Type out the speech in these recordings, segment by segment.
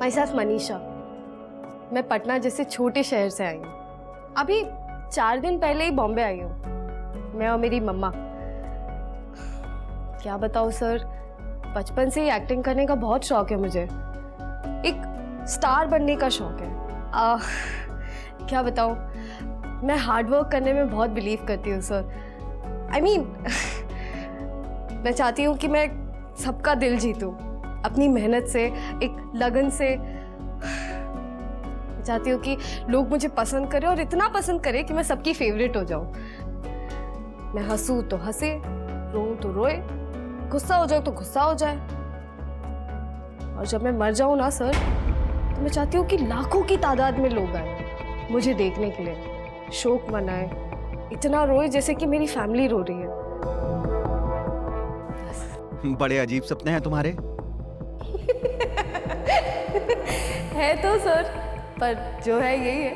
My self Manisha. मैं पटना जैसे छोटे शहर से आई हूँ। अभी 4 दिन पहले ही बॉम्बे आई हूँ, मैं और मेरी मम्मा। क्या बताऊँ सर, बचपन से ही एक्टिंग करने का बहुत शौक है मुझे। एक स्टार बनने का शौक है। क्या बताऊँ, मैं हार्ड वर्क करने में बहुत बिलीव करती हूँ सर। I mean, मैं चाहती हूँ कि मैं सबका दिल जीतूं अपनी मेहनत से, एक लगन से। मैं चाहती हूँ कि लोग मुझे पसंद करें और इतना पसंद करें कि मैं सबकी फेवरेट हो जाऊँ। मैं हंसूं तो हंसे, रोऊं तो रोए, गुस्सा हो जाऊँ तो गुस्सा हो जाए। और जब मैं मर जाऊँ ना सर, तो मैं चाहती हूँ कि लाखों की तादाद में लोग आए मुझे देखने के लिए, शोक मनाए, इतना रोए जैसे कि मेरी फैमिली रो रही है। बड़े अजीब सपने हैं तुम्हारे। है तो सर, पर जो है यही है।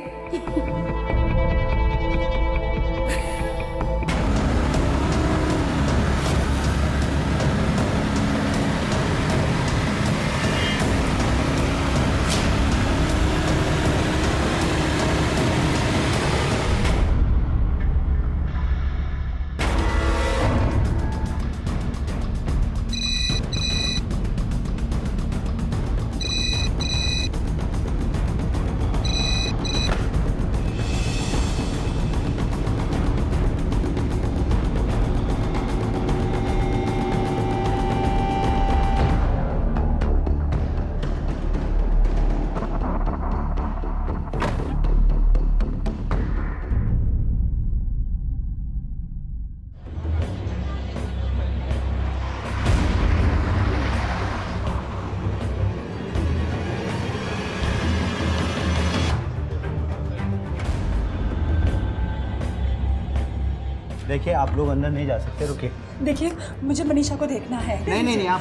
देखिए, आप लोग अंदर नहीं जा सकते, रुकिए। देखिए, मुझे मनीषा को देखना है। नहीं, आप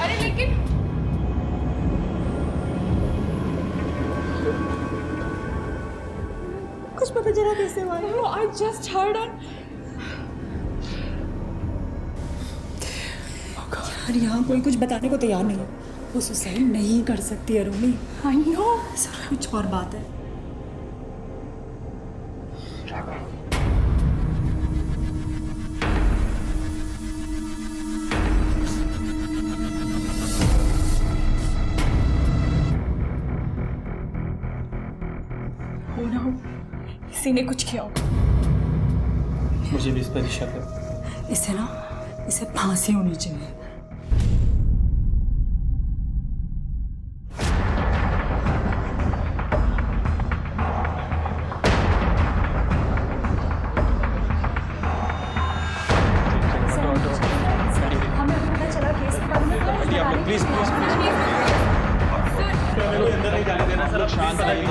अरे लेकिन कुछ पता चला कैसे हुआ? I just heard it. यार, यहाँ कोई कुछ बताने को तैयार नहीं है। वो सुसाइड नहीं कर सकती अरुणी। I know. सर, कुछ और बात है। किसी ने कुछ किया होगा। मुझे भी इस पर शक है। इसे फांसी होनी चाहिए। हमें पता चला केस के बारे में। प्लीज अंदर नहीं जाने देना सर। शांत रहिए।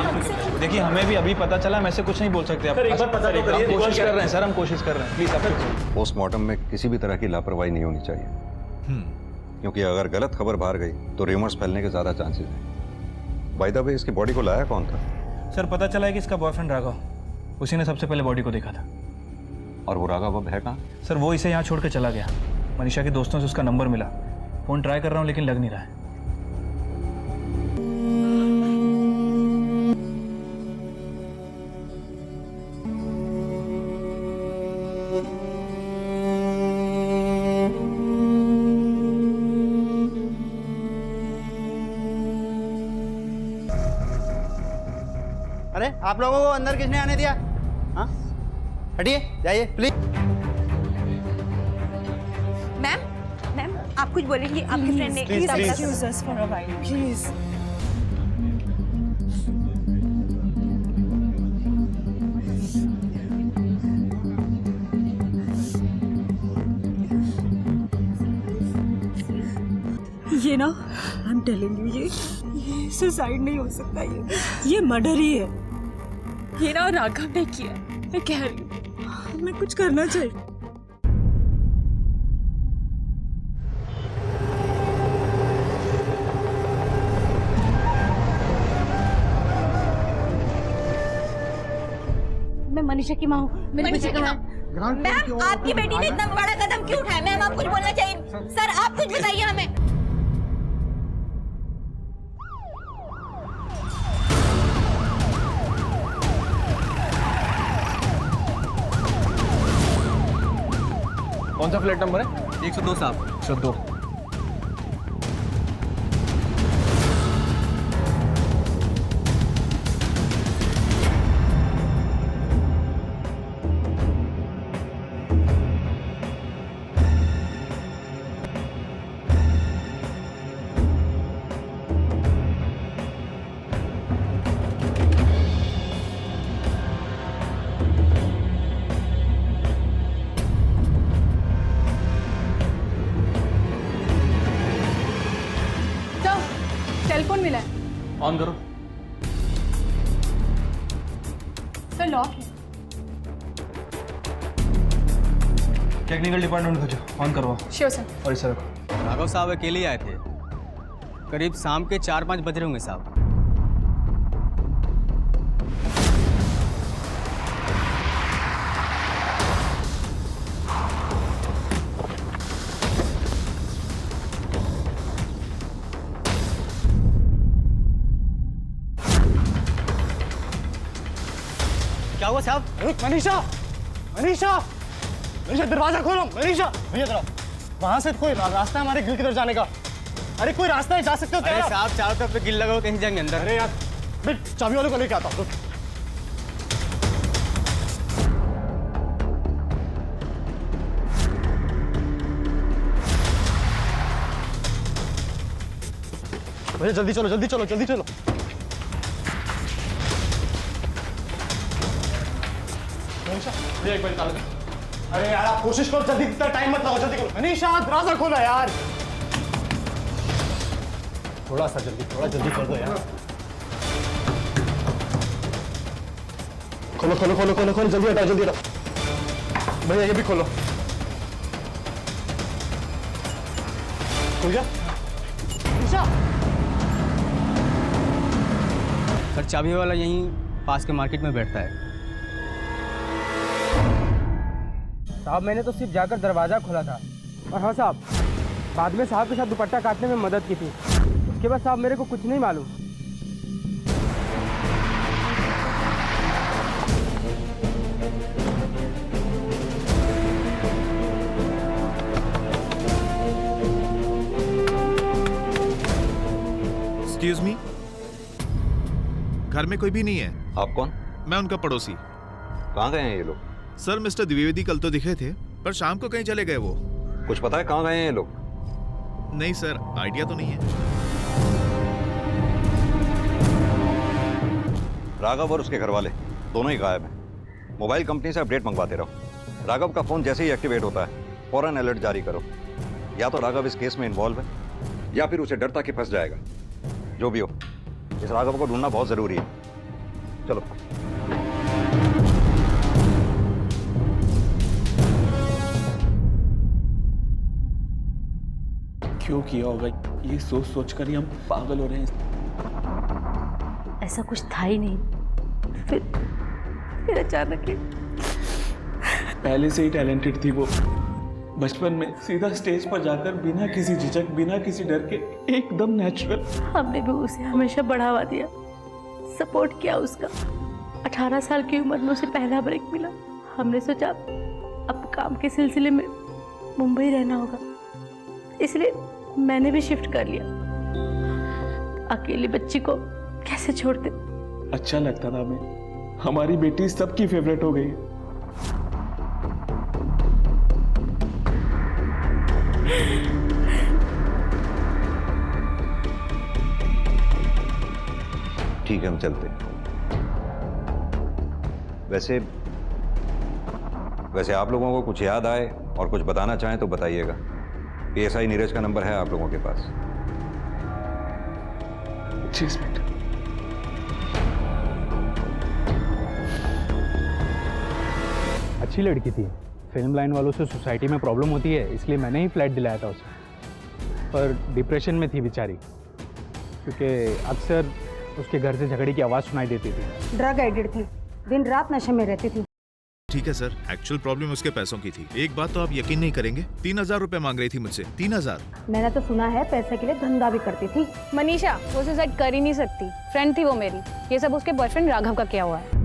देखिए, हमें भी अभी पता चला, हम ऐसे कुछ नहीं बोल सकते। आप एक बार पता तो करिए। हम कोशिश कर रहे हैं सर, हम कोशिश कर रहे हैं। प्लीज आप पोस्टमार्टम में किसी भी तरह की लापरवाही नहीं होनी चाहिए, क्योंकि अगर गलत खबर बाहर गई तो र्यूमर्स फैलने के ज्यादा चांसेस हैं। बाय द वे, इसकी बॉडी को लाया कौन था? सर, पता चला है कि इसका बॉयफ्रेंड राघव, उसी ने सबसे पहले बॉडी को देखा था। और वो राघव अब है कहाँ? सर, वो इसे यहाँ छोड़ के चला गया। मनीषा के दोस्तों से उसका नंबर मिला, फोन ट्राई कर रहा हूँ लेकिन लग नहीं रहा है। अरे, आप लोगों को अंदर किसने आने दिया? हाँ, हटिए, जाइए प्लीज। मैम, आप कुछ बोलेंगी? आपके फ्रेंड ने please excuse us for a while, please. ये ना, आई एम टेलिंग यू, ये सुसाइड नहीं हो सकता। ये मर्डर ही है। ये ना राघव ने किया, मैं कह रही हूँ। हमें कुछ करना चाहिए। मैं मनीषा की माँ हूँ। मनीषा की माँ। मैम, आपकी बेटी ने इतना बड़ा कदम क्यों उठाया? मैम, आप कुछ बोलना चाहिए। सर, आप कुछ बताइए हमें। कौन सा फ्लैट नंबर है? 102 साहब। 102। टेलीफोन मिला है। ऑन करो। सर लॉक है। टेक्निकल डिपार्टमेंट भेजो, ऑन करवाओ। Sure sir. और इसे रखो। राघव साहब अकेले आए थे, करीब शाम के 4-5 बज रहे होंगे साहब। क्या हुआ साहब? मनीषा, मनीषा, मनीषा दरवाजा खोलो। मनीषा भैया इधर आओ। वहां से कोई रास्ता है हमारे गिल की तरफ जाने का? अरे कोई रास्ता है, जा सकते हो क्या? अरे साहब चारों तरफ पे गिल लगा हो, कहीं जाएंगे अंदर। अरे यार मैं चाबी वाले को लेके आता हूँ। भैया जल्दी चलो, जल्दी चलो, जल्दी चलो। मनीषा भैया एक बार निकालो। अरे यार आप कोशिश करो, जल्दी, इतना टाइम मत लगाओ, जल्दी करो। मनीषा दरवाजा खोलो यार। थोड़ा सा जल्दी, थोड़ा जल्दी कर दो यार। खोलो खोलो खोलो खोलो खोलो, जल्दी हटाओ, जल्दी हटाओ। भैया ये भी खोलो। खुल गया? मनीषा सर चाबी वाला यहीं पास के मार्केट में बैठता है। साहब मैंने तो सिर्फ जाकर दरवाज़ा खोला था। और हाँ साहब, बाद में साहब के साथ दुपट्टा काटने में मदद की थी। उसके बाद साहब मेरे को कुछ नहीं मालूम। एक्सक्यूज मी, घर में कोई भी नहीं है। आप कौन? मैं उनका पड़ोसी। कहाँ गए हैं ये लोग? सर मिस्टर द्विवेदी कल तो दिखे थे, पर शाम को कहीं चले गए वो। कुछ पता है कहाँ गए हैं ये लोग? नहीं सर, आइडिया तो नहीं है। राघव और उसके घर वाले दोनों ही गायब हैं। मोबाइल कंपनी से अपडेट मंगवाते रहो। राघव का फोन जैसे ही एक्टिवेट होता है फौरन अलर्ट जारी करो। या तो राघव इस केस में इन्वॉल्व है या फिर उसे डर था कि फंस जाएगा। जो भी हो, इस राघव को ढूंढना बहुत जरूरी है। चलो। क्यों किया होगा ये सोच सोच कर ही हम पागल हो रहे हैं। ऐसा कुछ था ही नहीं, फिर अचानक ही। पहले से ही टैलेंटेड थी वो। बचपन में सीधा स्टेज पर जाकर बिना किसी झिझक, बिना किसी डर के एकदम नेचुरल। हमने भी उसे हमेशा बढ़ावा दिया, सपोर्ट किया उसका। 18 साल की उम्र में उसे पहला ब्रेक मिला। हमने सोचा अब काम के सिलसिले में मुंबई रहना होगा, इसलिए मैंने भी शिफ्ट कर लिया। अकेली बच्ची को कैसे छोड़ते। अच्छा लगता था हमें, हमारी बेटी सबकी फेवरेट हो गई। ठीक है, हम चलते हैं। वैसे आप लोगों को कुछ याद आए और कुछ बताना चाहें तो बताइएगा। PSI नीरज का नंबर है आप लोगों के पास? जी इंस्पेक्टर। अच्छी लड़की थी। फिल्म लाइन वालों से सोसाइटी में प्रॉब्लम होती है, इसलिए मैंने ही फ्लैट दिलाया था उसे। पर डिप्रेशन में थी बेचारी, क्योंकि अक्सर उसके घर से झगड़े की आवाज़ सुनाई देती थी। ड्रग एडिक्ट थी, दिन रात नशे में रहती थी। ठीक है सर, एक्चुअल प्रॉब्लम उसके पैसों की थी। एक बात तो आप यकीन नहीं करेंगे, 3000 रुपए मांग रही थी मुझसे। 3000। मैंने तो सुना है पैसे के लिए धंधा भी करती थी। मनीषा वो सुसाइड कर ही नहीं सकती, फ्रेंड थी वो मेरी। ये सब उसके बॉयफ्रेंड राघव का किया हुआ है।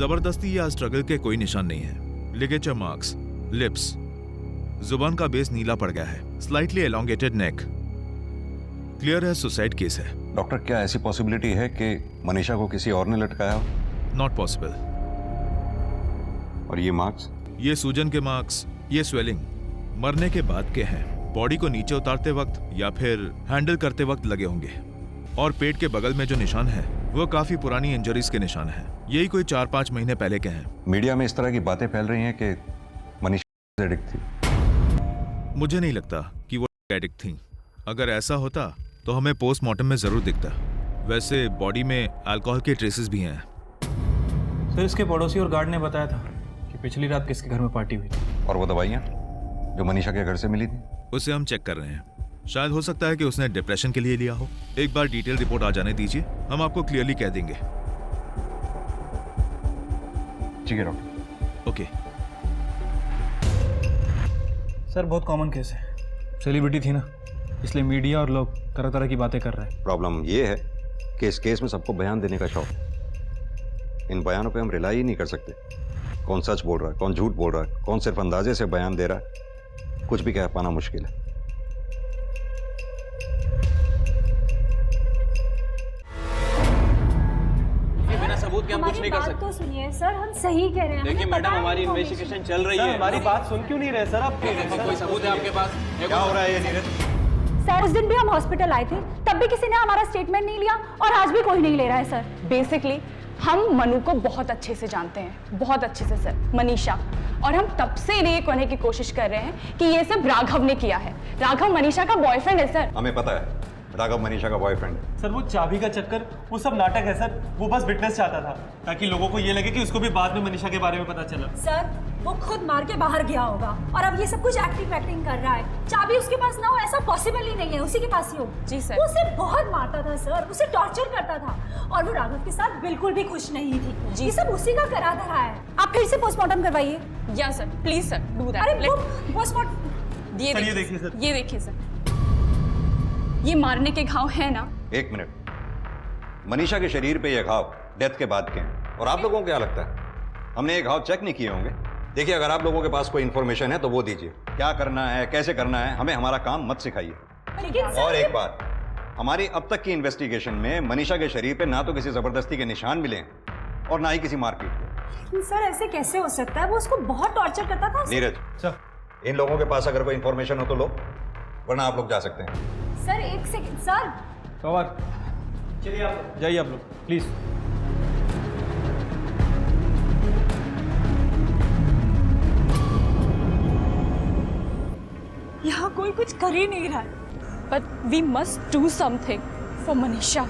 जबरदस्ती या स्ट्रगल के कोई निशान नहीं है। लिगेचर मार्क्स, लिप्स, जुबान का बेस नीला पड़ गया है, स्लाइटली एलोंगेटेड नेक। क्लियर है सुसाइड केस है। डॉक्टर, क्या ऐसी पॉसिबिलिटी है कि मनीषा को किसी और ने लटकाया हो? Not possible. और ये मार्क्स? ये सूजन के मार्क्स, ये स्वेलिंग मरने के बाद के हैं। बॉडी को नीचे उतारते वक्त या फिर हैंडल करते वक्त लगे होंगे। और पेट के बगल में जो निशान है वो काफी पुरानी इंजरीज के निशान हैं। यही कोई 4-5 महीने पहले के हैं। मीडिया में इस तरह की बातें फैल रही हैं कि मनीषा एडिक्ट थी। मुझे नहीं लगता कि वो एडिक्ट थी। अगर ऐसा होता तो हमें पोस्टमार्टम में जरूर दिखता। वैसे बॉडी में अल्कोहल के ट्रेसेस भी हैं। सर, इसके पड़ोसी और गार्ड ने बताया था कि पिछली रात किसके घर में पार्टी हुई थी। और वो दवाइयाँ जो मनीषा के घर से मिली थी? उसे हम चेक कर रहे हैं। शायद हो सकता है कि उसने डिप्रेशन के लिए लिया हो। एक बार डिटेल रिपोर्ट आ जाने दीजिए, हम आपको क्लियरली कह देंगे। ठीक है डॉक्टर। ओके। सर, बहुत कॉमन केस है। सेलिब्रिटी थी ना, इसलिए मीडिया और लोग तरह तरह की बातें कर रहे हैं। प्रॉब्लम ये है कि इस केस में सबको बयान देने का शौक है। इन बयानों पे हम रिलाई ही नहीं कर सकते। कौन सच बोल रहा है, कौन झूठ बोल रहा है, कौन सिर्फ अंदाजे से बयान दे रहा है, कुछ भी कह पाना मुश्किल है। बिना सबूत के हम कुछ नहीं कर सकते। तो सुनिए सर, हम सही कह रहे हैं। देखिए मैडम, हमारी इन्वेस्टिगेशन चल रही है। हमारी बात सुन क्यों नहीं रहे सर आप? कोई सबूत है आपके पास? क्या हो रहा है ये नीरज? सर, उस दिन भी हम हॉस्पिटल आए थे, तब भी किसी ने हमारा स्टेटमेंट नहीं लिया और आज भी कोई नहीं ले रहा है सर। बेसिकली हम मनु को बहुत अच्छे से जानते हैं, बहुत अच्छे से सर, मनीषा। और हम तब से ये कहने की कोशिश कर रहे हैं कि ये सब राघव ने किया है। राघव मनीषा का बॉयफ्रेंड है सर। हमें पता है राघव मनीषा का बॉयफ्रेंड है। सर, वो चाबी का चक्कर वो सब नाटक है सर। वो बस विटनेस चाहता था ताकि लोगों को ये लगे कि उसको भी बाद में मनीषा के बारे में पता चला। सर, वो खुद मार के बाहर गया होगा और अब ये सब कुछ एक्टिंग कर रहा है। चाबी उसके पास ना हो ऐसा पॉसिबल ही नहीं है, उसी के पास ही हो। जी सर। वो उसे बहुत मारता था सर, उसे टॉर्चर करता था और वो राघव के साथ बिल्कुल भी खुश नहीं थी। जी ये सब उसी का करा धरा है। आप फिर से पोस्टमार्टम करवाइए। या sir, please sir, do that. अरे पोस्टमार्टम ये सर, देखिए सर, ये देखिए सर, ये मारने के घाव है ना? एक मिनट, मनीषा के शरीर पे ये घाव डेथ के बाद के हैं और आप लोगों को क्या लगता है हमने ये घाव चेक नहीं किए होंगे? देखिए, अगर आप लोगों के पास कोई इन्फॉर्मेशन है तो वो दीजिए। क्या करना है, कैसे करना है, हमें हमारा काम मत सिखाइए। और एक बात, हमारी अब तक की इन्वेस्टिगेशन में मनीषा के शरीर पे ना तो किसी जबरदस्ती के निशान मिले और ना ही किसी मारपीट के। सर, ऐसे कैसे हो सकता है? वो उसको बहुत टॉर्चर करता था। नीरज सर, इन लोगों के पास अगर कोई इन्फॉर्मेशन हो तो लो, वरना आप लोग जा सकते हैं। सर, एक सेकंड सर। पवार, चलिए आप जाइए, आप लोग प्लीज। यहाँ कोई कुछ कर ही नहीं रहा है। But we must do something for Manisha.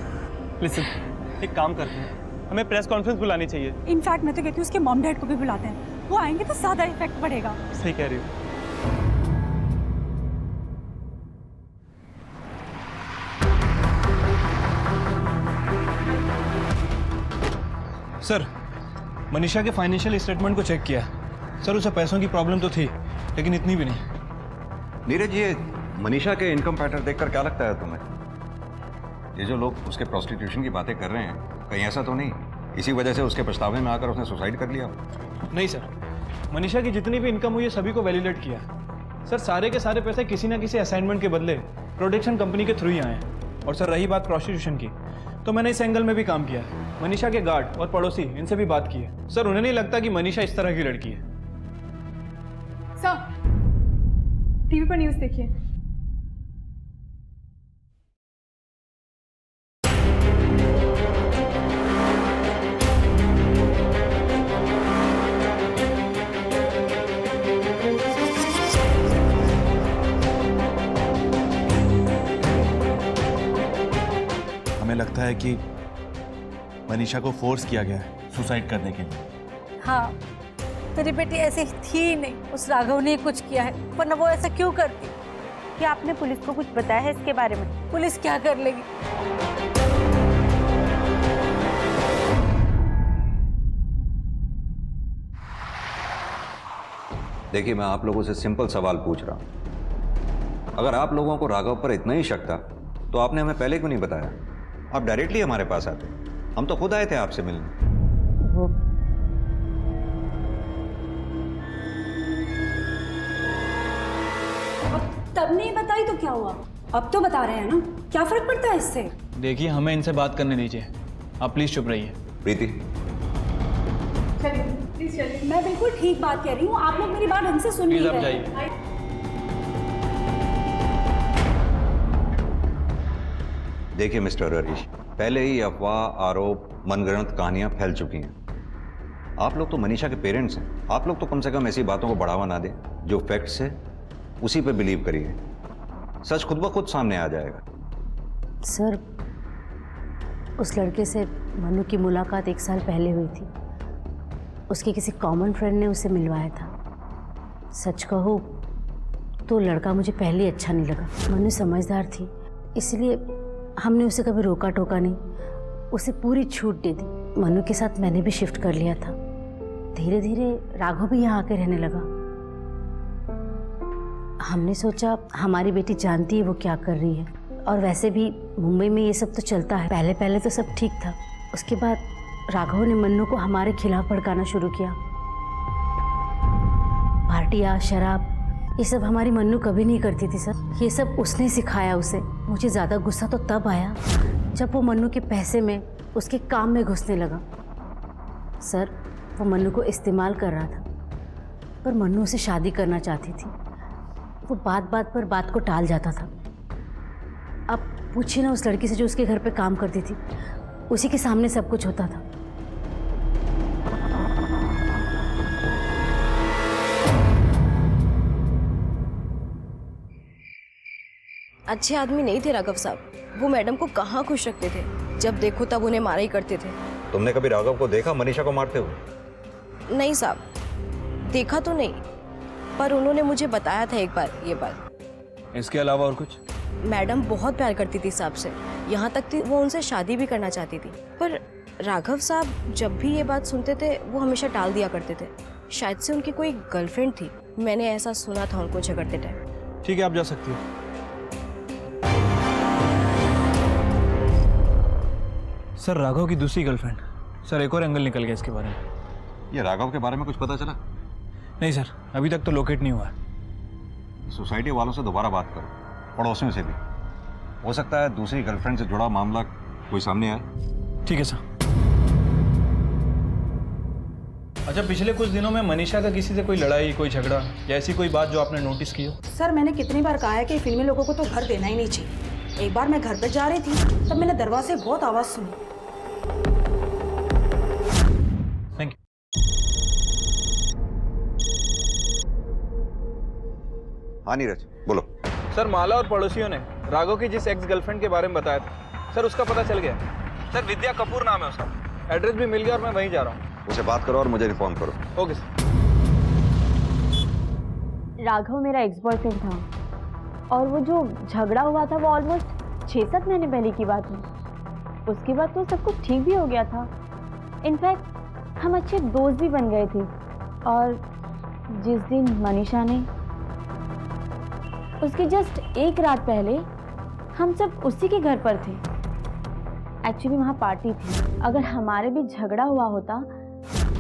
Listen, एक काम करते हैं, हमें प्रेस कॉन्फ्रेंस बुलानी चाहिए। इनफैक्ट मैं तो कहती हूँ उसके मॉम डैड को भी बुलाते हैं, वो आएंगे तो ज्यादा इफेक्ट पड़ेगा। सही कह रही हो। सर, मनीषा के फाइनेंशियल स्टेटमेंट को चेक किया। सर, उसे पैसों की प्रॉब्लम तो थी, लेकिन इतनी भी नहीं। नीरज, ये मनीषा के इनकम पैटर्न देखकर क्या लगता है तुम्हें? ये जो लोग उसके प्रोस्टिट्यूशन की बातें कर रहे हैं, कहीं ऐसा तो नहीं इसी वजह से उसके पछतावे में आकर उसने सुसाइड कर लिया? नहीं सर, मनीषा की जितनी भी इनकम हुई है सभी को वैलिडेट किया। सर, सारे के सारे पैसे किसी ना किसी असाइनमेंट के बदले प्रोडक्शन कंपनी के थ्रू ही आए हैं। और सर, रही बात प्रोस्टिट्यूशन की, तो मैंने इस एंगल में भी काम किया है। मनीषा के गार्ड और पड़ोसी, इनसे भी बात की है। सर, उन्हें नहीं लगता कि मनीषा इस तरह की लड़की है। सर, टीवी पर न्यूज़ देखिए। हमें लगता है कि मनीषा को फोर्स किया गया है सुसाइड करने के लिए। हाँ, मेरी बेटी ऐसी थी ही नहीं, उस राघव ने कुछ किया है, वरना वो ऐसा क्यों करती? क्या आपने पुलिस को कुछ बताया है इसके बारे में? पुलिस क्या कर लेगी? देखिए, मैं आप लोगों से सिंपल सवाल पूछ रहा हूं। अगर आप लोगों को राघव पर इतना ही शक था तो आपने हमें पहले क्यों नहीं बताया? आप डायरेक्टली हमारे पास आते, हम तो खुद आए थे आपसे मिलने। तब नहीं बताई तो क्या हुआ, अब तो बता रहे हैं ना, क्या फर्क पड़ता है इससे? देखिए, हमें इनसे बात करने दीजिए, आप प्लीज चुप रहिए। प्रीति, मैं बिल्कुल ठीक बात कह रही हूँ, आप लोग मेरी बात ढंग से सुन नहीं प्लीज आप रहे। जाइए। देखिए मिस्टर हरीश, पहले ही अफवाह, आरोप, मनगढ़ंत कहानियां फैल चुकी हैं। आप लोग तो मनीषा के पेरेंट्स हैं, आप लोग तो कम से कम ऐसी बातों को बढ़ावा ना दें। जो फैक्ट्स है उसी पे बिलीव करिए, सच खुद ब खुद सामने आ जाएगा। सर, उस लड़के से मनु की मुलाकात 1 साल पहले हुई थी। उसके किसी कॉमन फ्रेंड ने उसे मिलवाया था। सच कहूँ तो लड़का मुझे पहले ही अच्छा नहीं लगा। मनु समझदार थी, इसलिए हमने उसे कभी रोका टोका नहीं, उसे पूरी छूट दे दी। मनु के साथ मैंने भी शिफ्ट कर लिया था। धीरे धीरे राघव भी यहाँ आके रहने लगा। हमने सोचा हमारी बेटी जानती है वो क्या कर रही है, और वैसे भी मुंबई में ये सब तो चलता है। पहले पहले तो सब ठीक था, उसके बाद राघव ने मन्नू को हमारे खिलाफ भड़काना शुरू किया। पार्टियाँ, शराब, ये सब हमारी मन्नू कभी नहीं करती थी सर। ये सब उसने सिखाया उसे। मुझे ज़्यादा गुस्सा तो तब आया जब वो मन्नू के पैसे में, उसके काम में घुसने लगा। सर, वो मन्नू को इस्तेमाल कर रहा था, पर मन्नू उसे शादी करना चाहती थी। वो बात बात पर बात को टाल जाता था। अब पूछिए ना उस लड़की से जो उसके घर पे काम करती थी, उसी के सामने सब कुछ होता था। अच्छे आदमी नहीं थे राघव साहब। वो मैडम को कहाँ खुश रखते थे, जब देखो तब उन्हें मारा ही करते थे। तुमने कभी राघव को देखा मनीषा को मारते हुए? नहीं साहब, देखा तो नहीं, पर उन्होंने मुझे बताया था एक बार ये बात। इसके अलावा और कुछ? मैडम बहुत प्यार करती थी साहब से, यहाँ तक कि वो उनसे शादी भी करना चाहती थी। पर राघव साहब जब भी ये बात सुनते थे वो हमेशा टाल दिया करते थे। शायद से उनकी कोई गर्लफ्रेंड थी, मैंने ऐसा सुना था उनको झगड़ते टाइम। ठीक है, आप जा सकती हो। सर, राघव की दूसरी गर्लफ्रेंड। सर, एक और एंगल निकल गया इसके बारे में। ये राघव के बारे में कुछ पता चला? नहीं सर, अभी तक तो लोकेट नहीं हुआ है। सोसाइटी वालों से दोबारा बात करो, पड़ोसियों से भी। हो सकता है दूसरी गर्लफ्रेंड से जुड़ा मामला कोई सामने आए। ठीक है सर। अच्छा, पिछले कुछ दिनों में मनीषा का किसी से कोई लड़ाई, कोई झगड़ा या ऐसी कोई बात जो आपने नोटिस की हो? सर, मैंने कितनी बार कहा है कि फिल्मी लोगों को तो घर देना ही नहीं चाहिए। एक बार मैं घर पे जा रही थी, तब मैंने दरवाजे से बहुत आवाज सुनी। Thank you. हाँ नीरज, बोलो। सर, माला और पड़ोसियों ने राघव की जिस एक्स गर्लफ्रेंड के बारे में बताया था, सर उसका पता चल गया। सर, विद्या कपूर नाम है उसका। एड्रेस भी मिल गया और मैं वहीं जा रहा हूँ। उसे बात करो और मुझे इन्फॉर्म करो। Okay sir. राघव मेरा एक्स बॉयफ्रेंड था, और वो जो झगड़ा हुआ था वो ऑलमोस्ट 6-7 महीने पहले की बात है। उसके बाद तो सब कुछ ठीक भी हो गया था। इनफैक्ट हम अच्छे दोस्त भी बन गए थे। और जिस दिन मनीषा ने, उसके जस्ट एक रात पहले हम सब उसी के घर पर थे। एक्चुअली वहाँ पार्टी थी। अगर हमारे भी झगड़ा हुआ होता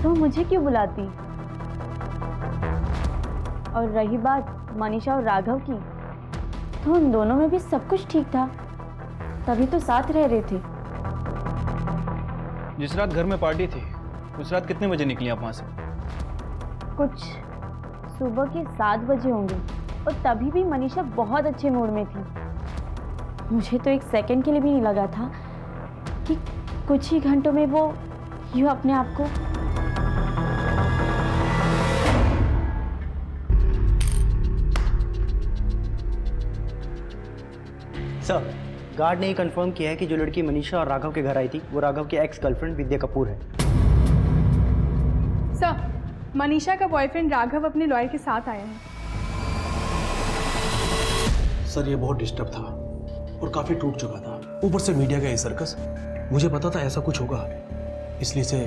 तो मुझे क्यों बुलाती? और रही बात मनीषा और राघव की, तो उन दोनों में भी सब कुछ ठीक था, तभी तो साथ रह रहे थे। जिस रात घर में पार्टी थी, उस रात कितने बजे निकली आप वहाँ से? कुछ सुबह के 7 बजे होंगे, और तभी भी मनीषा बहुत अच्छे मूड में थी। मुझे तो एक सेकंड के लिए भी नहीं लगा था कि कुछ ही घंटों में वो यूँ अपने आप को। सर, गार्ड ने ये कंफर्म किया है कि जो लड़की मनीषा और राघव के घर आई थी वो राघव की एक्स गर्लफ्रेंड विद्या कपूर है। सर, मनीषा का बॉयफ्रेंड राघव अपने लॉयर के साथ आया है। सर, ये बहुत डिस्टर्ब था और काफी टूट चुका था। ऊपर से मीडिया का ये सर्कस, मुझे पता था ऐसा कुछ होगा, इसलिए से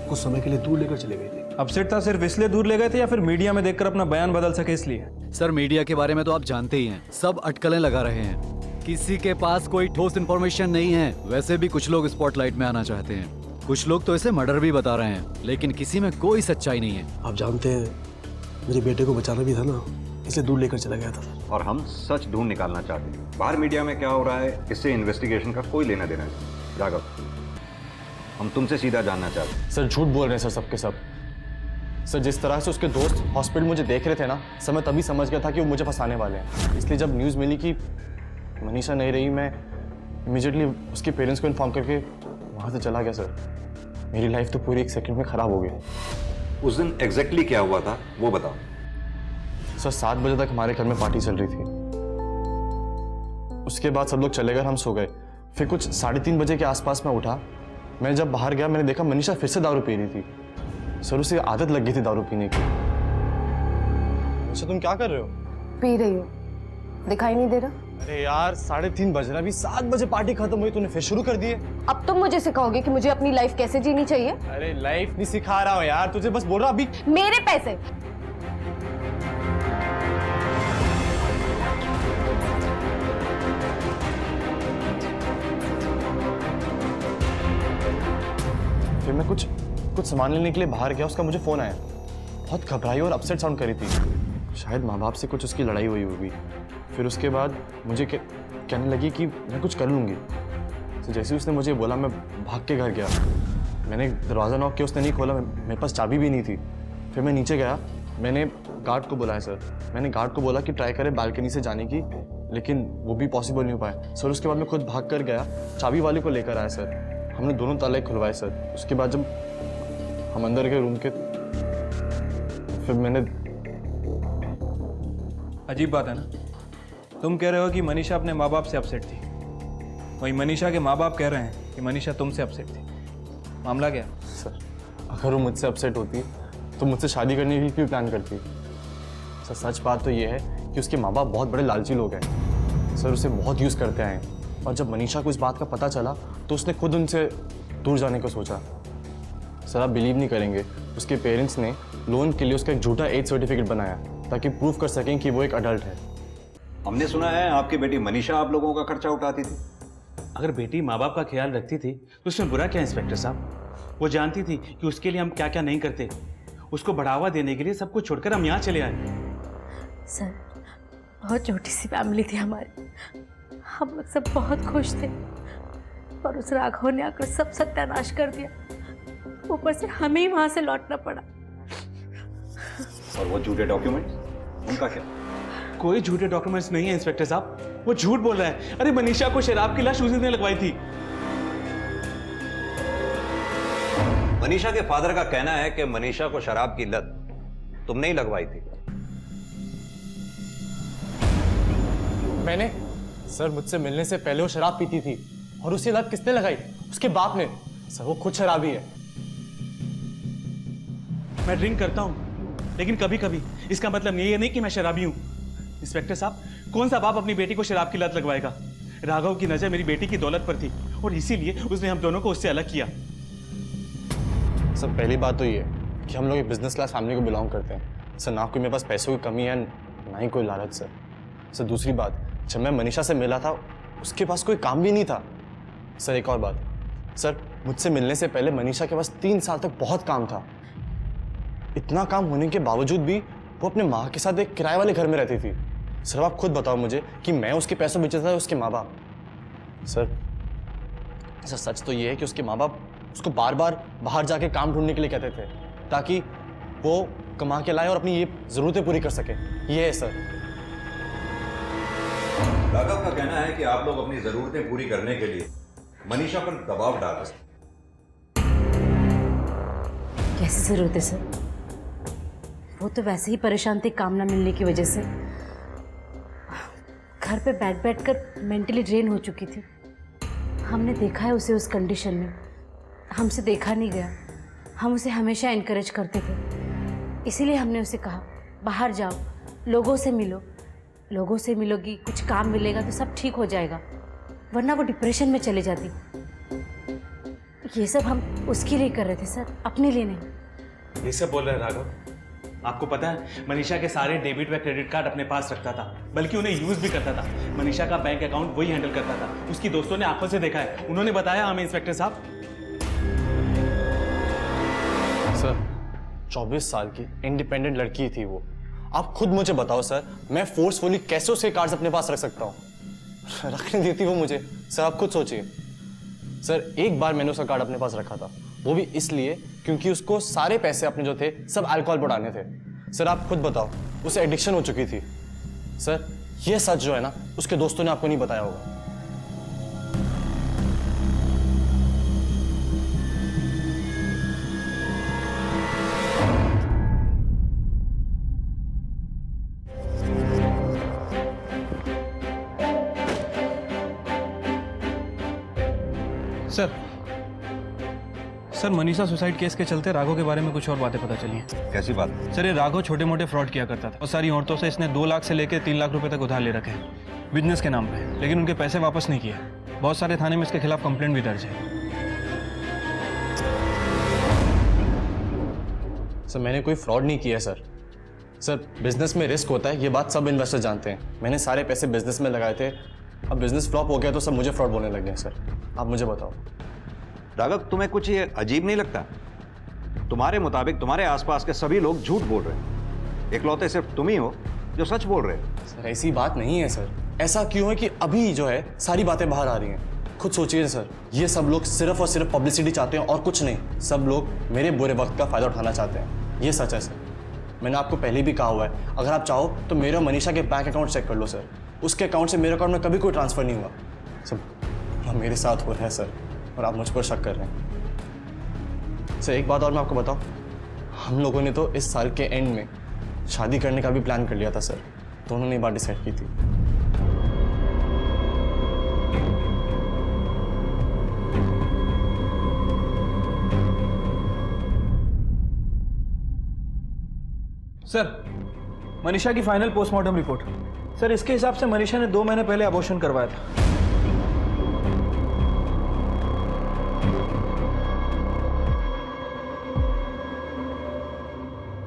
कुछ समय के लिए दूर लेकर चले गए थे। अपसेट था सिर्फ इसलिए दूर ले गए थे, या फिर मीडिया में देखकर अपना बयान बदल सके इसलिए? सर, मीडिया के बारे में तो आप जानते ही हैं, सब अटकलें लगा रहे हैं। किसी के पास कोई ठोस इन्फॉर्मेशन नहीं है। वैसे भी कुछ लोग स्पॉटलाइट में आना चाहते हैं, कुछ लोग तो इसे मर्डर भी बता रहे हैं, लेकिन किसी में कोई सच्चाई नहीं है। आप जानते हैं, मेरे बेटे को बचाना भी था ना, इसलिए दूर लेकर चला गया था सर। और हम सच ढूंढ निकालना चाहते हैं। बाहर मीडिया में क्या हो रहा है इससे इन्वेस्टिगेशन का कोई लेना देना नहीं। राघव, हम तुमसे सीधा जानना चाहते हैं। सर झूठ बोल रहे हैं सर सबके सब। सर जिस तरह से उसके दोस्त हॉस्पिटल मुझे देख रहे थे ना, सर मैं तभी समझ गया था कि वो मुझे फंसाने वाले हैं। इसलिए जब न्यूज़ मिली कि मनीषा नहीं रही, मैं इमीडिएटली उसके पेरेंट्स को इन्फॉर्म करके वहाँ से चला गया सर। मेरी लाइफ तो पूरी 1 सेकंड में ख़राब हो गई। उस दिन एग्जैक्टली क्या हुआ था वो बताओ। सर 7 बजे तक हमारे घर में पार्टी चल रही थी। उसके बाद सब लोग चले गए, हम सो गए। फिर कुछ 3:30 बजे के आसपास मैं उठा। मैं जब बाहर गया मैंने देखा मनीषा फिर से दारू पी रही थी। सर उसे आदत लग गई थी दारू पीने की। अच्छा तुम क्या कर रहे हो? पी रही हूँ, दिखाई नहीं दे रहा? अरे यार 3:30 बज रहा, अभी 7 बजे पार्टी खत्म हुई, तूने फिर शुरू कर दिए। अब तुम मुझे सिखाओगे कि मुझे अपनी लाइफ कैसे जीनी चाहिए? अरे लाइफ नहीं सिखा रहा हूँ यार, तुझे बस बोल रहा अभी। मेरे पैसे फिर मैं कुछ सामान लेने के लिए बाहर गया, उसका मुझे फोन आया। बहुत घबराई और अपसेट साउंड करी थी। शायद माँ बाप से कुछ उसकी लड़ाई हुई होगी। फिर उसके बाद मुझे कहने लगी कि मैं कुछ कर लूँगी। तो जैसे उसने मुझे बोला मैं भाग के घर गया। मैंने दरवाज़ा नॉक किया, उसने नहीं खोला। मेरे पास चाबी भी नहीं थी। फिर मैं नीचे गया, मैंने गार्ड को बुलाया सर। मैंने गार्ड को बोला कि ट्राई करे बालकनी से जाने की, लेकिन वो भी पॉसिबल नहीं हो पाया सर। उसके बाद मैं खुद भाग कर गया, चाबी वाले को लेकर आया सर। हमने दोनों ताले खुलवाए सर। उसके बाद जब हम अंदर गए रूम के, फिर मैंने। अजीब बात है ना, तुम कह रहे हो कि मनीषा अपने माँ बाप से अपसेट थी, वही मनीषा के माँ बाप कह रहे हैं कि मनीषा तुमसे अपसेट थी। मामला क्या? सर अगर वो मुझसे अपसेट होती तो मुझसे शादी करने की क्यों प्लान करती? सर सच बात तो ये है कि उसके माँ बाप बहुत बड़े लालची लोग हैं सर, उसे बहुत यूज़ करते आए हैं। और जब मनीषा को इस बात का पता चला तो उसने खुद उनसे दूर जाने को सोचा। सर आप बिलीव नहीं करेंगे, उसके पेरेंट्स ने लोन के लिए उसका एक झूठा एज सर्टिफिकेट बनाया ताकि प्रूव कर सकें कि वो एक अडल्ट है। हमने सुना है आपकी बेटी मनीषा आप लोगों का खर्चा उठाती थी। अगर बेटी माँ बाप का ख्याल रखती थी तो उसमें बुरा क्या इंस्पेक्टर साहब? वो जानती थी कि उसके लिए हम क्या क्या नहीं करते। उसको बढ़ावा देने के लिए सब कुछ छोड़कर हम यहाँ चले आए। सर बहुत छोटी सी फैमिली थी हमारी, हम लोग सब बहुत खुश थे, पर उस राघव ने आकर सब सत्यानाश कर दिया। ऊपर से हमें ही वहां से लौटना पड़ा। और वो झूठे डॉक्यूमेंट्स, उनका क्या? कोई झूठे डॉक्यूमेंट्स नहीं है इंस्पेक्टर साहब, वो झूठ बोल रहा है। अरे मनीषा को शराब की लाश उसी ने लगवाई थी। मनीषा के फादर का कहना है कि मनीषा को शराब की लत तुमने ही लगवाई थी। मैंने? सर मुझसे मिलने से पहले वो शराब पीती थी। और उसे लत किसने लगाई? उसके बाप ने। सर वो खुद शराबी है। मैं ड्रिंक करता हूं, लेकिन कभी कभी। इसका मतलब ये नहीं कि मैं शराबी हूं। इंस्पेक्टर साहब, कौन सा बाप अपनी बेटी को शराब की लत लगवाएगा? राघव की नजर मेरी बेटी की दौलत पर थी और इसीलिए उसने हम दोनों को उससे अलग किया। सर पहली बात तो ये है कि हम लोग एक बिजनेस क्लास फैमिली को बिलोंग करते हैं सर, ना कोई मेरे पास पैसों की कमी है ना ही कोई लालच सर। सर दूसरी बात, जब मैं मनीषा से मिला था उसके पास कोई काम भी नहीं था सर। एक और बात सर, मुझसे मिलने से पहले मनीषा के पास 3 साल तक बहुत काम था। इतना काम होने के बावजूद भी वो अपने माँ के साथ एक किराए वाले घर में रहती थी। सर आप खुद बताओ मुझे कि मैं उसके पैसों में बेचता था उसके माँ बाप। सर सच तो ये है कि उसके माँ बाप उसको बार बार बाहर जाके काम ढूंढने के लिए कहते थे ताकि वो कमा के लाए और अपनी ये जरूरतें पूरी कर सके। ये है सर। राघव का कहना है कि आप लोग अपनी जरूरतें पूरी करने के लिए मनीषा पर दबाव डाल रहे हैं। कैसी जरूरत है सर? वो तो वैसे ही परेशान थी काम ना मिलने की वजह से। घर पे बैठ बैठ कर मेंटली ड्रेन हो चुकी थी। हमने देखा है उसे उस कंडीशन में, हमसे देखा नहीं गया। हम उसे हमेशा इनकरेज करते थे, इसीलिए हमने उसे कहा बाहर जाओ, लोगों से मिलो। लोगों से मिलोगी, कुछ काम मिलेगा तो सब ठीक हो जाएगा, वरना वो डिप्रेशन में चले जाती। ये सब हम उसके लिए कर रहे थे सर, अपने लिए नहीं। ये सब बोल रहे हैं राघव? आपको पता है मनीषा के सारे डेबिट व क्रेडिट कार्ड अपने पास रखता था, बल्कि उन्हें यूज भी करता था। मनीषा का बैंक अकाउंट वही हैंडल करता था। उसकी दोस्तों ने आंखों से देखा है, उन्होंने बताया हमें इंस्पेक्टर साहब। सर 24 साल की इंडिपेंडेंट लड़की थी वो। आप खुद मुझे बताओ सर, मैं फोर्सफुली कैसे उसके कार्ड्स अपने पास रख सकता हूँ? रखने देती वो मुझे? सर आप खुद सोचिए। सर एक बार मैंने उसका कार्ड अपने पास रखा था, वो भी इसलिए क्योंकि उसको सारे पैसे अपने जो थे सब अल्कोहल पर उड़ाने थे। सर आप खुद बताओ, उसे एडिक्शन हो चुकी थी। सर ये सच जो है ना, उसके दोस्तों ने आपको नहीं बताया होगा। सर मनीषा सुसाइड केस के चलते राघव के बारे में कुछ और बातें पता चली हैं। कैसी बात? सर ये राघव छोटे मोटे फ्रॉड किया करता था और सारी औरतों से इसने 2 लाख से लेकर 3 लाख रुपए तक उधार ले रखे हैं बिजनेस के नाम पे, लेकिन उनके पैसे वापस नहीं किए। बहुत सारे थाने में इसके खिलाफ कंप्लेंट भी दर्ज है। सर मैंने कोई फ्रॉड नहीं किया सर। सर बिजनेस में रिस्क होता है, ये बात सब इन्वेस्टर जानते हैं। मैंने सारे पैसे बिजनेस में लगाए थे, अब बिजनेस फ्लॉप हो गया तो सब मुझे फ्रॉड बोलने लगे हैं। सर आप मुझे बताओ। राघव तुम्हें कुछ ये अजीब नहीं लगता? तुम्हारे मुताबिक तुम्हारे आसपास के सभी लोग झूठ बोल रहे हैं, इकलौते सिर्फ तुम ही हो जो सच बोल रहे हो। सर ऐसी बात नहीं है सर। ऐसा क्यों है कि अभी जो है सारी बातें बाहर आ रही हैं? खुद सोचिए सर, ये सब लोग सिर्फ और सिर्फ पब्लिसिटी चाहते हैं और कुछ नहीं। सब लोग मेरे बुरे वक्त का फायदा उठाना चाहते हैं, ये सच है सर। मैंने आपको पहले भी कहा हुआ है, अगर आप चाहो तो मेरे और मनीषा के बैंक अकाउंट चेक कर लो सर। उसके अकाउंट से मेरे अकाउंट में कभी कोई ट्रांसफर नहीं हुआ। सब मेरे साथ हो रहा है सर, और आप मुझ पर शक कर रहे हैं। सर एक बात और मैं आपको बताऊं, हम लोगों ने तो इस साल के एंड में शादी करने का भी प्लान कर लिया था सर। दोनों ने बात डिसाइड की थी। सर मनीषा की फाइनल पोस्टमार्टम रिपोर्ट। सर इसके हिसाब से मनीषा ने 2 महीने पहले अबॉर्शन करवाया था।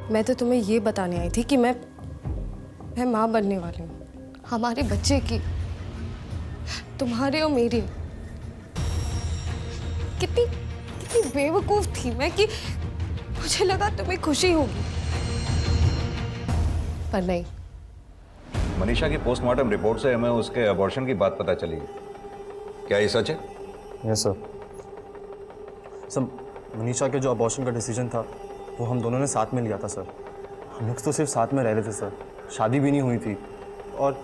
मैं तो तुम्हें ये बताने आई थी कि मैं माँ बनने वाली हूँ, हमारे बच्चे की, तुम्हारे और मेरी। कितनी कितनी बेवकूफ थी मैं कि मुझे लगा तुम्हें खुशी होगी, पर नहीं। मनीषा की पोस्टमार्टम रिपोर्ट से हमें उसके अबॉर्शन की बात पता चली। क्या ये सच है? Yes sir. सर मनीषा के जो अबॉर्शन का डिसीजन था वो हम दोनों ने साथ में लिया था सर। हम लोग तो सिर्फ साथ में रह रहे थे सर, शादी भी नहीं हुई थी और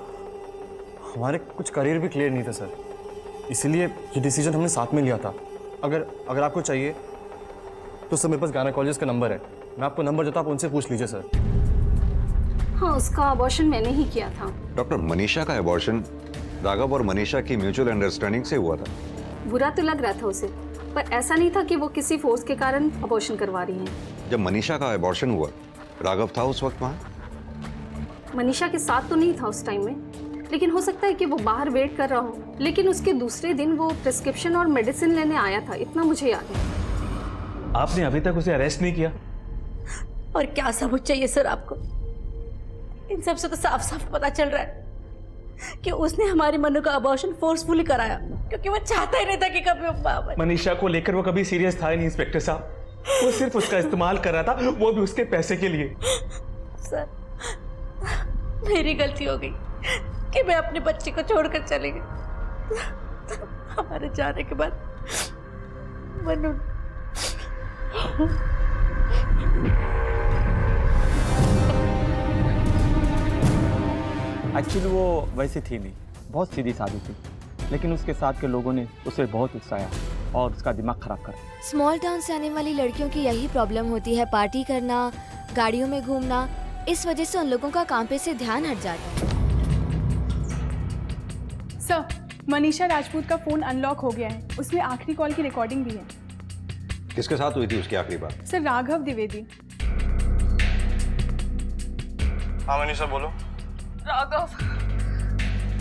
हमारे कुछ करियर भी क्लियर नहीं थे सर, इसीलिए ये डिसीजन हमने साथ में लिया था। अगर आपको चाहिए तो सर मेरे पास गायनेकोलॉजिस्ट का नंबर है, मैं आपको नंबर देता हूं, आप उनसे पूछ लीजिए सर। हाँ उसका अबॉर्शन मैंने ही किया था। डॉक्टर मनीषा का अबॉर्शन राघव और मनीषा की म्यूचुअल अंडरस्टैंडिंग से हुआ था। बुरा तो लग रहा था उसे, पर ऐसा नहीं था कि वो किसी फोर्स के कारण अबॉर्शन करवा रही हैं। जब मनीषा का अबॉर्शन हुआ राघव था उस वक्त वहां? मनीषा के साथ तो नहीं था उस टाइम में, लेकिन हो सकता है कि वो बाहर वेट कर रहा हो। लेकिन उसके दूसरे दिन वो प्रिस्क्रिप्शन और मेडिसिन लेने आया था, इतना मुझे याद है। आपने अभी तक उसे अरेस्ट नहीं किया? और क्या सबूत चाहिए सर आपको? इन सब से तो साफ साफ पता चल रहा है कि उसने हमारी मनु का अबॉर्शन फोर्सफुली कराया, क्योंकि वो चाहता ही नहीं था कि कभी वो मां बने। मनीषा को लेकर वो कभी सीरियस था ही नहीं इंस्पेक्टर साहब, वो सिर्फ उसका इस्तेमाल कर रहा था, वो भी उसके पैसे के लिए। सर मेरी गलती हो गई कि मैं अपने बच्चे को छोड़कर चली गई। हमारे जाने के बाद मनु एक्चुअली वो वैसी थी नहीं, बहुत सीधी सादी थी, लेकिन उसके साथ के लोगों ने उसे बहुत उकसाया और उसका दिमाग खराब कर दिया। स्मॉल टाउन से आने वाली लड़कियों की यही प्रॉब्लम होती है, पार्टी करना, गाड़ियों में घूमना। इस वजह से उन लोगों का काम पे से ध्यान हट जाता है। सर मनीषा राजपूत का फोन अनलॉक हो गया है, उसमें आखिरी कॉल की रिकॉर्डिंग भी है। किसके साथ हुई थी उसकी आखिरी बात? सर राघव द्विवेदी। हाँ मनीषा बोलो। राघव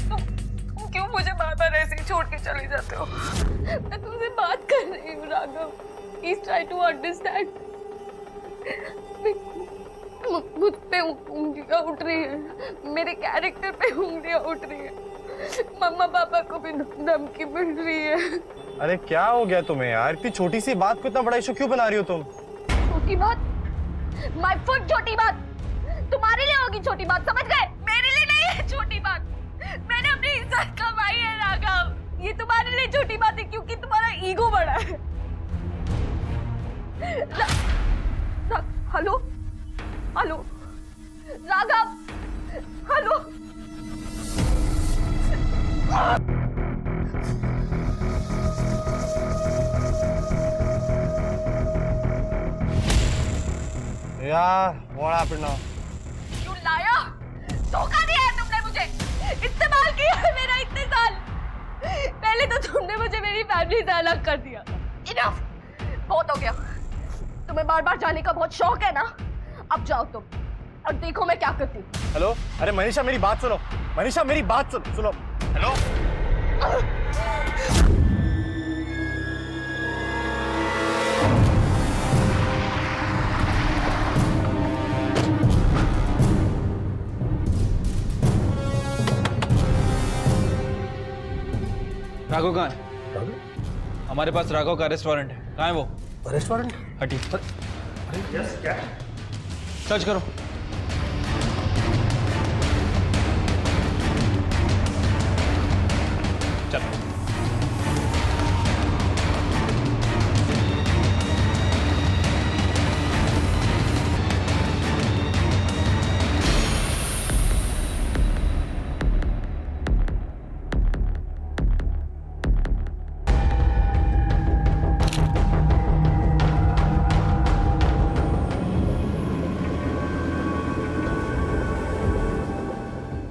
तुम क्यों मुझे बार बार ऐसे ही छोड़ के चले जाते हो? मैं तुमसे बात कर रही हूँ Raghav, please try to understand. मुझ पे उंगलियां उठ रही है, मेरे कैरेक्टर पे उंगलियां उठ रही है, मम्मा पापा को भी धमकी मिल रही है। अरे क्या हो गया तुम्हें यार? इतनी छोटी सी बात को इतना बड़ा इशू क्यों बना रही हो तुम? छोटी बात? माय फुट छोटी बात? तुम तुम्हारे लिए होगी छोटी बात, समझ गए? मेरे लिए नहीं है छोटी बात। मैंने अपनी इज्जत कमाई है राघव, ये तुम्हारे लिए छोटी बात है क्योंकि तुम्हारा ईगो बड़ा है। Hello hello Raghav, hello. यार मोड़ा पिटना। तू लाया, धोखा दिया है तुमने मुझे, इस्तेमाल किया है मेरा इतने साल। पहले तो तुमने मुझे मेरी फैमिली से अलग कर दिया। इनफ, बहुत हो गया। तुम्हें बार बार जाने का बहुत शौक है ना, अब जाओ तुम और देखो मैं क्या करती हूँ। हेलो, अरे मनीषा मेरी बात सुनो, मनीषा मेरी बात सुनो। हेलो राघव कहाँ है? हमारे पास राघव का रेस्टोरेंट है, कहाँ है वो? रेस्टोरेंट? हटी। यस, क्या? सर्च करो। चलो।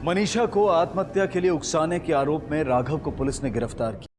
मनीषा को आत्महत्या के लिए उकसाने के आरोप में राघव को पुलिस ने गिरफ्तार किया।